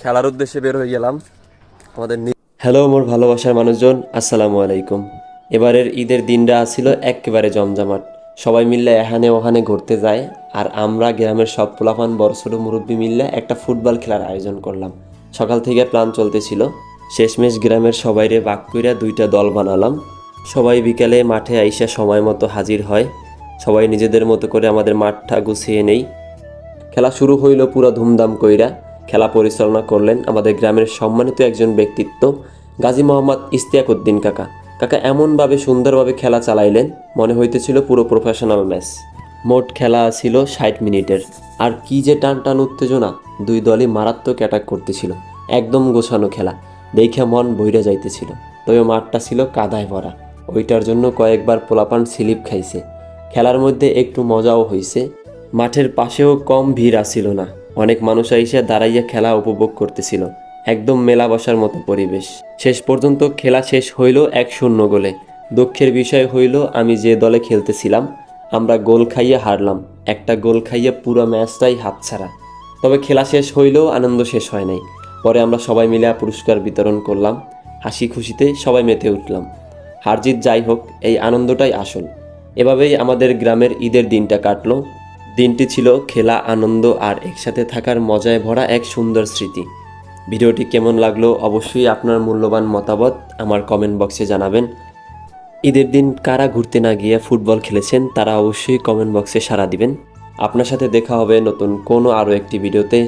খেলার উদ্দেশ্যে বের হয়ে গেলাম আমাদের। হ্যালো মোর ভালোবাসার মানুষজন, আসসালামু আলাইকুম। এবারের ঈদের দিনটা ছিল একেবারে জমজমাট। সবাই মিললে এখানে ওখানে ঘুরতে যায়। আর আমরা গ্রামের সব পোলাপান বড় ছোটো মুরব্বী মিললে একটা ফুটবল খেলার আয়োজন করলাম। সকাল থেকে প্ল্যান চলতেছিল, শেষমেশ গ্রামের সবাইরে ভাগ কইরা দুইটা দল বানালাম। সবাই বিকেলে মাঠে আইসা সময় মতো হাজির হয়। সবাই নিজেদের মতো করে আমাদের মাঠটা গুছিয়ে নেই। খেলা শুরু হইল পুরো ধুমধাম কইরা। খেলা পরিচালনা করলেন আমাদের গ্রামের সম্মানিত একজন ব্যক্তিত্ব, গাজী মোহাম্মদ ইশতিয়াক উদ্দিন কাকা। কাকা এমনভাবে সুন্দরভাবে খেলা চালাইলেন, মনে হইতেছিল পুরো প্রফেশনাল ম্যাচ। মোট খেলা ছিল 60 মিনিটের। আর কি যে টান টান উত্তেজনা, দুই দলই মারাত্মক অ্যাটাক করতেছিল। একদম গোছানো খেলা, দেখে মন বইরা যাইতেছিল। তবে মাঠটা ছিল কাদায় ভরা, ওইটার জন্য কয়েকবার পোলাপান স্লিপ খাইছে। খেলার মধ্যে একটু মজাও হইছে। মাঠের পাশেও কম ভিড় আসিল না, অনেক মানুষ এসে দাঁড়াইয়া খেলা উপভোগ করতেছিল। একদম মেলা বসার মতো পরিবেশ। শেষ পর্যন্ত খেলা শেষ হইল 1-0 গোলে। দুঃখের বিষয় হইল আমি যে দলে খেলতেছিলাম আমরা গোল খাইয়ে হারলাম। একটা গোল খাইয়ে পুরো ম্যাচটাই হাতছাড়া। তবে খেলা শেষ হইলেও আনন্দ শেষ হয় নাই। পরে আমরা সবাই মিলে পুরস্কার বিতরণ করলাম, হাসি খুশিতে সবাই মেতে উঠলাম। হারজিত যাই হোক, এই আনন্দটাই আসল। এভাবেই আমাদের গ্রামের ঈদের দিনটা কাটলো। দিনটি ছিল খেলা, আনন্দ আর একসাথে থাকার মজায় ভরা এক সুন্দর স্মৃতি। ভিডিওটি কেমন লাগলো অবশ্যই আপনার মূল্যবান মতামত আমার কমেন্ট বক্সে জানাবেন। ঈদের দিন কারা ঘুরতে না গিয়ে ফুটবল খেলেছেন তারা অবশ্যই কমেন্ট বক্সে সাড়া দিবেন। আপনার সাথে দেখা হবে নতুন কোনো আরও একটি ভিডিওতে।